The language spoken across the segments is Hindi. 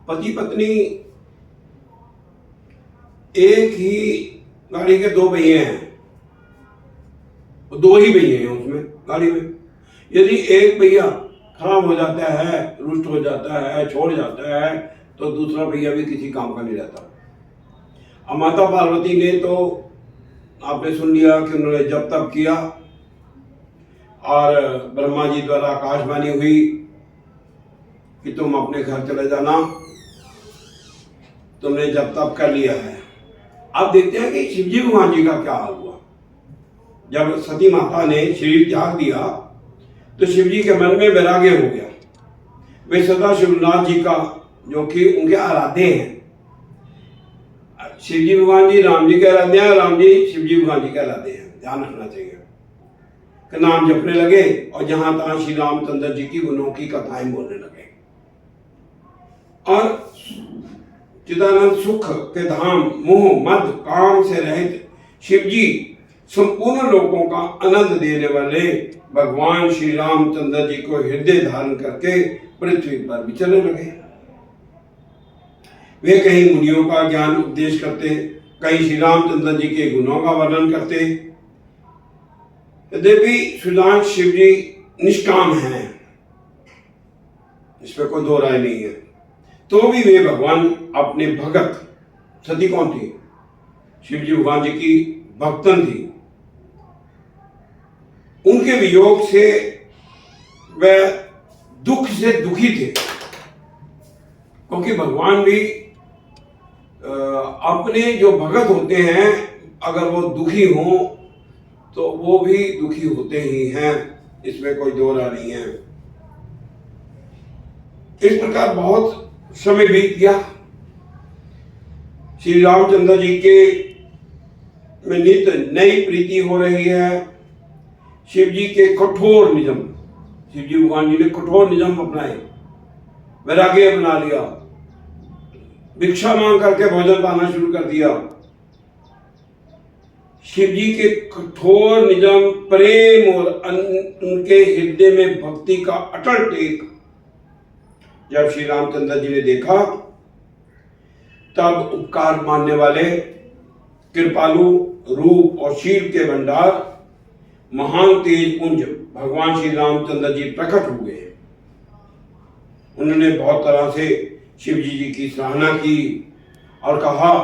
पति पत्नी एक ही गाड़ी के दो पहिए हैं, दो ही पहिए हैं उसमें गाड़ी में। यदि एक पहिया खराब हो जाता है, रुष्ट हो जाता है, छोड़ जाता है, तो दूसरा पहिया भी किसी काम का नहीं रहता। अब माता पार्वती ने तो आपने सुन लिया कि उन्होंने जप तप किया और ब्रह्मा जी द्वारा आकाशवाणी हुई कि तुम अपने घर चले जाना, तुमने जप तप कर लिया है। अब देखते हैं कि शिवजी भगवान जी का क्या हाल हुआ। जब सती माता ने शरीर त्याग दिया तो शिवजी के मन में वैराग्य हो गया। वे सदा शिवनाथ जी का, जो कि उनके आराध्य हैं, शिवजी भगवान जी राम जी के आराध्य हैं, राम जी शिवजी भगवान जी के आराध्य हैं, ध्यान रखना चाहिए। कि नाम जपने लगे और जहां तहां श्री रामचंद्र जी की गुणों की कथाएं बोलने लगे और चिदानंद सुख के धाम मोह मद काम से रहित शिवजी संपूर्ण लोगों का आनंद देने वाले भगवान श्री रामचंद्र जी को हृदय धारण करके पृथ्वी पर विचरने लगे। वे कहीं मुनियों का ज्ञान उपदेश करते, कहीं श्री रामचंद्र जी के गुणों का वर्णन करते। यद्यपि सुदान शिव जी निष्काम हैं, इस पर कोई दो राय नहीं है, तो भी वे भगवान अपने भगत, सती कौन थी? शिवजी भगवान जी की भक्तन थी। उनके वियोग से वह दुख से दुखी थे, क्योंकि भगवान भी अपने जो भगत होते हैं अगर वो दुखी हों तो वो भी दुखी होते ही हैं, इसमें कोई दो राय नहीं है। इस प्रकार बहुत समय बीत गया। श्री रामचंद्र जी के में नित्य नई प्रीति हो रही है। शिव जी के कठोर नियम, शिवजी भगवान जी ने कठोर नियम अपनाए, वैराग्य बना लिया, भिक्षा मांग करके भोजन पाना शुरू कर दिया। शिव जी के कठोर नियम, प्रेम और उनके हृदय में भक्ति का अटल टेक जब श्री रामचंद्र जी ने देखा, तब उपकार मानने वाले कृपालु रूप और शील के भंडार महान तेज पुंज भगवान श्री रामचंद्र जी प्रकट हुए। उन्होंने बहुत तरह से शिव जी की सराहना की और कहा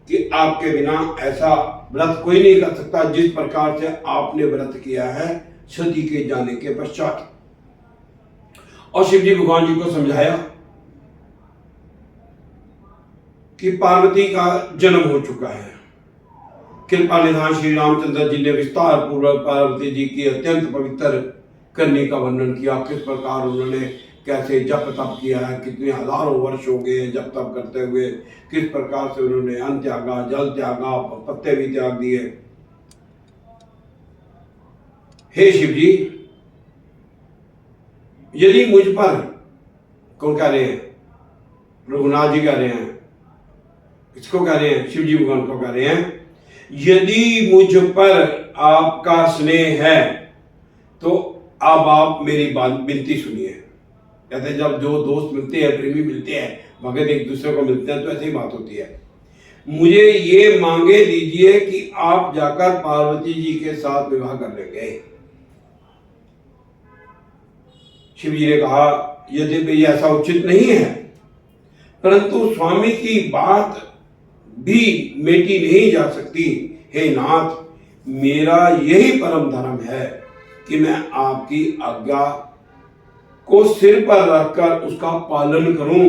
कि आपके बिना ऐसा व्रत कोई नहीं कर सकता जिस प्रकार से आपने व्रत किया है सती के जाने के पश्चात। और शिव जी भगवान जी को समझाया कि पार्वती का जन्म हो चुका है। कृपा निधान श्री रामचंद्र जी ने विस्तार पूर्वक पार्वती जी की अत्यंत पवित्र करने का वर्णन किया। किस प्रकार उन्होंने कैसे जप तप किया है, कितने हजारों वर्ष हो गए जप तप करते हुए, किस प्रकार से उन्होंने अन्न त्यागा, जल त्यागा, पत्ते भी त्याग दिए। हे शिव जी, यदि मुझ पर, कौन कह रहे हैं? रघुनाथ जी कह रहे हैं, किसको कह रहे हैं? शिव जी भगवान को कह रहे हैं, यदि मुझ पर आपका स्नेह है तो अब आप मेरी बात विनती सुनिए। कहते हैं जब जो दोस्त मिलते हैं, प्रेमी मिलते हैं, भगत एक दूसरे को मिलते हैं तो ऐसी बात होती है। मुझे ये मांगे दीजिए कि आप जाकर पार्वती जी के साथ विवाह कर लेंगे। शिव जी ने कहा यदि ऐसा उचित नहीं है, परंतु स्वामी की बात भी मेटी नहीं जा सकती। हे नाथ, मेरा यही परम धर्म है कि मैं आपकी आज्ञा को सिर पर रखकर उसका पालन करूं।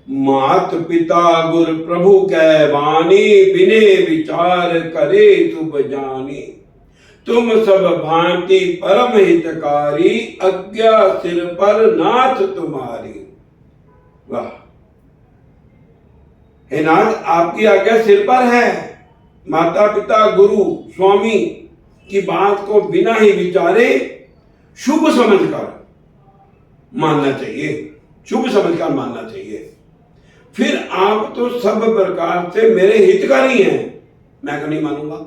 मात पिता गुरु प्रभु कै वाणी, बिने विचार करे तुम जानी। तुम सब भांति परम हितकारी, आज्ञा सिर पर नाथ तुम्हारी। वाह! हे नाथ, आपकी आज्ञा सिर पर है। माता पिता गुरु स्वामी की बात को बिना ही विचारे शुभ समझकर मानना चाहिए, शुभ समझकर मानना चाहिए। फिर आप तो सब प्रकार से मेरे हितकारी हैं, मैं क्यों नहीं मानूंगा?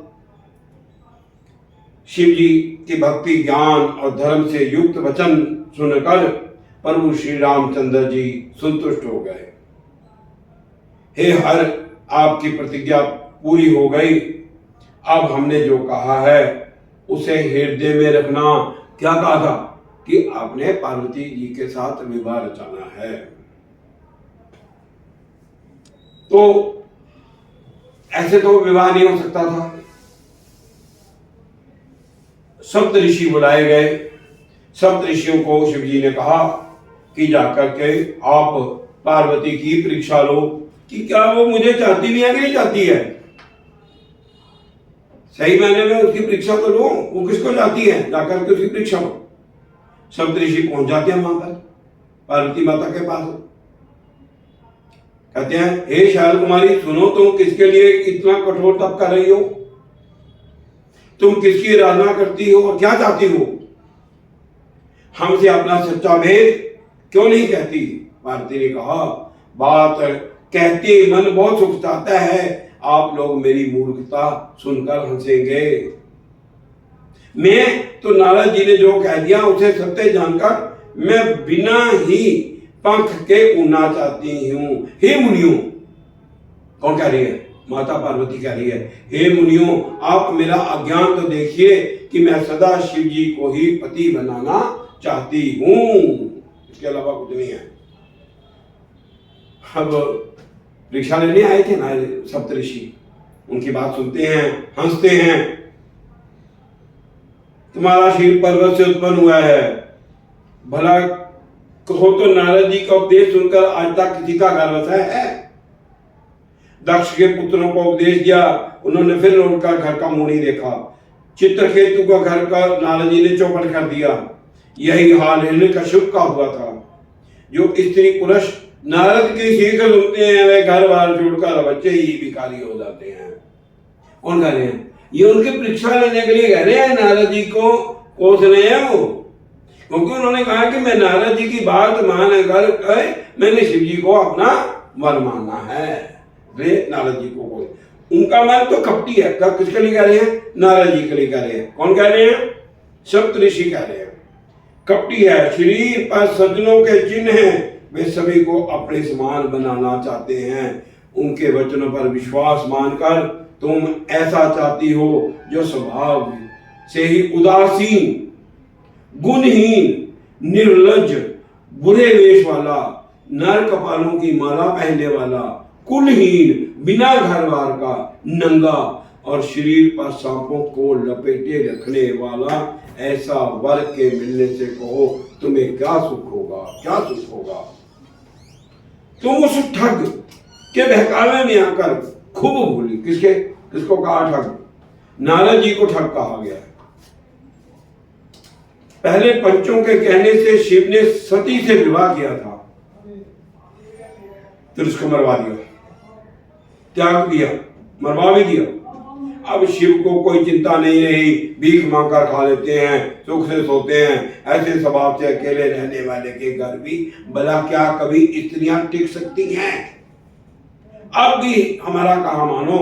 शिव जी की भक्ति, ज्ञान और धर्म से युक्त वचन सुनकर प्रभु श्री रामचंद्र जी संतुष्ट हो गए। हे हर, आपकी प्रतिज्ञा पूरी हो गई। अब हमने जो कहा है उसे हृदय में रखना। क्या कहा था? कि आपने पार्वती जी के साथ विवाह रचाना है। तो ऐसे तो विवाह नहीं हो सकता था। सप्त ऋषि बुलाए गए। सप्त ऋषियों को शिव जी ने कहा कि जाकर के आप पार्वती की परीक्षा लो कि क्या वो मुझे चाहती भी है कि नहीं चाहती है। सही मायने में उसकी परीक्षा तो लो, वो किसको चाहती है, जाकर के उसकी परीक्षा लो। सप्त ऋषि पहुंच जाते हैं वहां पर पार्वती माता के पास। कहते हैं, हे शैल कुमारी, सुनो, तुम किसके लिए इतना कठोर तप कर रही हो? तुम किसकी आराधना करती हो और क्या चाहती हो? हमसे अपना सच्चा भेद क्यों नहीं कहती? पार्वती ने कहा, बात कहते मन बहुत सुख चाहता है, आप लोग मेरी मूर्खता सुनकर हंसेंगे। मैं तो नारद जी ने जो कह दिया उसे सत्य जानकर मैं बिना ही पंख के उड़ना चाहती हूं। हे मुनियों, कौन कह रही है? माता पार्वती कह रही है, हे मुनियों, आप मेरा अज्ञान तो देखिए कि मैं सदा शिव जी को ही पति बनाना चाहती हूं, इसके अलावा कुछ नहीं है। अब परीक्षा लेने आए थे ना सप्तऋषि, उनकी बात सुनते हैं, हंसते हैं। तुम्हारा शिव पर्वत से उत्पन्न हुआ है, भला कहो तो नारद जी का उपदेश सुनकर आज तक किसी का गर्व है? दक्ष के पुत्रों को उपदेश दिया, उन्होंने फिर लौटकर घर का मुंह नहीं देखा। चित्रकेतु का घर का नारद जी ने चौपट कर दिया। यही हाल हिरण्यकश्यप का हुआ था। जो स्त्री पुरुष नारद की सीख सुनते हैं वे घर बार छोड़कर बच्चे ही भिखारी हो जाते हैं। कौन कह रहे हैं? ये उनकी परीक्षा लेने के लिए कह रहे हैं, नारद जी को कोस रहे हैं वो, क्योंकि उन्होंने कहा कि मैं नारद जी की बात मानकर मैंने शिव जी को अपना वर माना है। वे नारद जी को कोई, उनका मन तो कपटी है। कब किसके लिए कह रहे हैं? नारद जी के लिए कह रहे हैं। कौन कह रहे हैं? सप्त ऋषि कह रहे हैं। कपटी है, शरीर पर सज्जनों के चिन्ह हैं, वे सभी को अपने समान बनाना चाहते हैं। उनके वचनों पर विश्वास मानकर तुम ऐसा चाहती हो जो स्वभाव से ही उदासीन, गुणहीन, निर्लज्ज, बुरे वेश वाला, नर कपालों की माला पहनने वाला, कुलहीन, बिना घर बार का, नंगा और शरीर पर सांपों को लपेटे रखने वाला ऐसा वर के मिलने से कहो तुम्हें क्या सुख होगा, क्या सुख होगा। तुम उस ठग के बहकावे में आकर खूब भूली। किसको कहा ठग? नारद जी को ठग कहा गया है। पहले पंचों के कहने से शिव ने सती से विवाह किया था, फिर उसको मरवा दिया, त्याग किया, मरवा भी दिया। अब शिव को कोई चिंता नहीं रही, भीख मांगकर खा लेते हैं, सुख से सोते हैं। ऐसे स्वभाव से अकेले रहने वाले के घर भी भला क्या कभी स्त्रियां टिक सकती हैं? अब भी हमारा कहा मानो,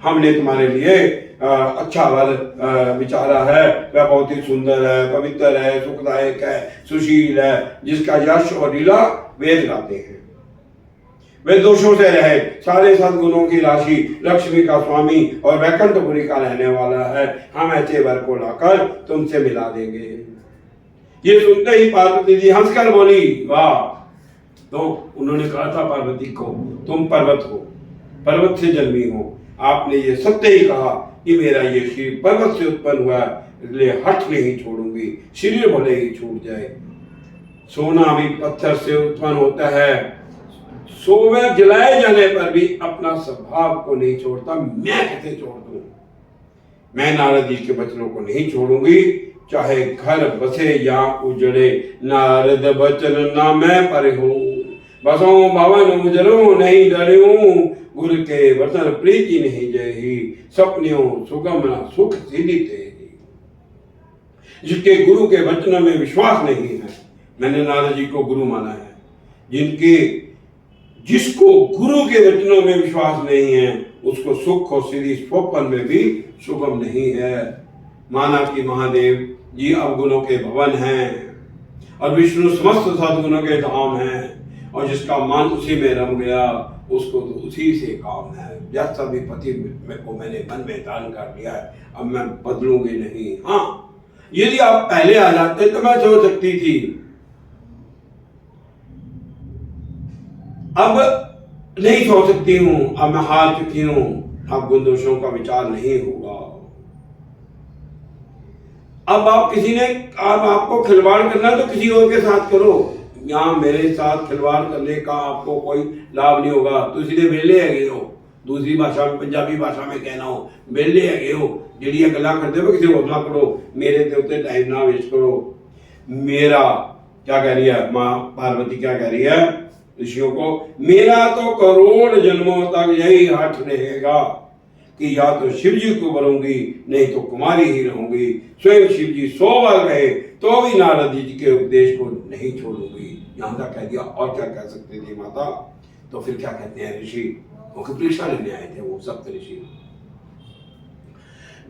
हमने तुम्हारे लिए अच्छा वर विचारा है, वह बहुत ही सुंदर है, पवित्र है, सुखदायक है, सुशील है, जिसका यश और लीला वेद गाते हैं। वे दोषों से रहे, सारे सद्गुणों की राशि, लक्ष्मी का स्वामी और वैकुंठपुरी का रहने वाला है। हम ऐसे वर को लाकर तुमसे मिला देंगे। ये सुनते ही पार्वती जी हंसकर बोली, वाह। तो उन्होंने कहा था पार्वती को, तुम पर्वत हो, पर्वत से जन्मी हो, आपने ये सत्य ही कहा कि मेरा ये शरीर पर्वत से उत्पन्न हुआ, इसलिए हठ नहीं छोड़ूंगी, शरीर भले ही छूट जाए। सोना भी पत्थर से उत्पन्न होता है, सो वह जलाए जाने पर भी अपना स्वभाव को नहीं छोड़ता, मैं कैसे छोड़ दूं? मैं नारद जी के वचनों को नहीं छोड़ूंगी, चाहे घर बसे या उजड़े, नारद वचन ना मैं पर हूं, बसों भवन उजड़ूं नहीं डरूं, गुरु के वचन प्रीति नहीं जही, सपनियों सुगम न सुख सीधी तेरी। जिसके गुरु के वचनों में विश्वास नहीं है, मैंने नारद जी को गुरु माना है। जिसको गुरु के वचनों में विश्वास नहीं है, उसको सुख और सीधी स्वप्न में भी सुगम नहीं है। माना कि महादेव जी अवगुणों के भवन हैं और विष्णु समस्त सद्गुणों के धाम है, और जिसका मन उसी में रम गया उसको तो उसी से काम है। जैसा भी पति को मैंने मन में दान कर लिया है, अब मैं बदलूंगी नहीं। हाँ, यदि आप पहले आ जाते तो मैं सोच सकती थी, अब नहीं सोच सकती हूं, अब मैं हार चुकी हूं, अब गुण दोषों का विचार नहीं होगा। अब आप किसी ने आपको खिलवाड़ करना तो किसी और के साथ करो, यहाँ मेरे साथ खिलवाड़ करने का आपको कोई लाभ नहीं होगा। तो इसलिए बेले है हो, दूसरी भाषा में, पंजाबी भाषा में कहना हो, बेले है हो, जी गला करते हो किसी और ना करो, मेरे ते उत्ते टाइम ना वेस्ट करो। मेरा क्या कह रही है माँ पार्वती, क्या कह रही है ऋषियों को, मेरा तो करोड़ जन्मों तक यही हठ रहेगा कि या तो शिव जी को वरूंगी नहीं तो कुमारी ही रहूंगी। स्वयं शिव जी 100 बार गए तो भी नारद जी के उपदेश को नहीं छोड़ूंगी। यहां तक कह दिया, और क्या कह सकते थे माता। तो फिर क्या कहते हैं ऋषि, वो परीक्षा लेने आए थे वो सप्त ऋषि।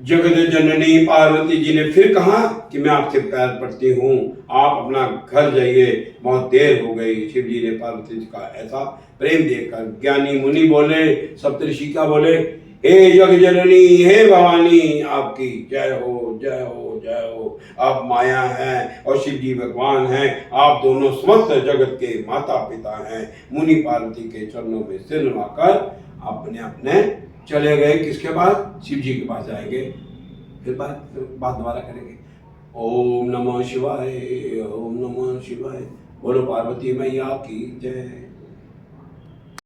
जगत जननी पार्वती जी ने फिर कहा कि मैं आपसे पैर पड़ती हूँ, आप अपना घर जाइए, बहुत देर हो गई। शिव जी ने पार्वती जी का ऐसा प्रेम देखकर ज्ञानी मुनि बोले, सप्तऋषि क्या बोले, हे जग जननी, हे भवानी, आपकी जय हो, जय हो, जय हो। आप माया हैं और शिव जी भगवान हैं, आप दोनों समस्त जगत के माता पिता हैं। मुनि पार्वती के चरणों में सिर नवाकर अपने अपने चले गए। किसके पास? शिव जी के पास जाएंगे। फिर बात दोबारा करेंगे। ओम नमः शिवाय, ओम नमः शिवाय। बोलो पार्वती मैया की जय।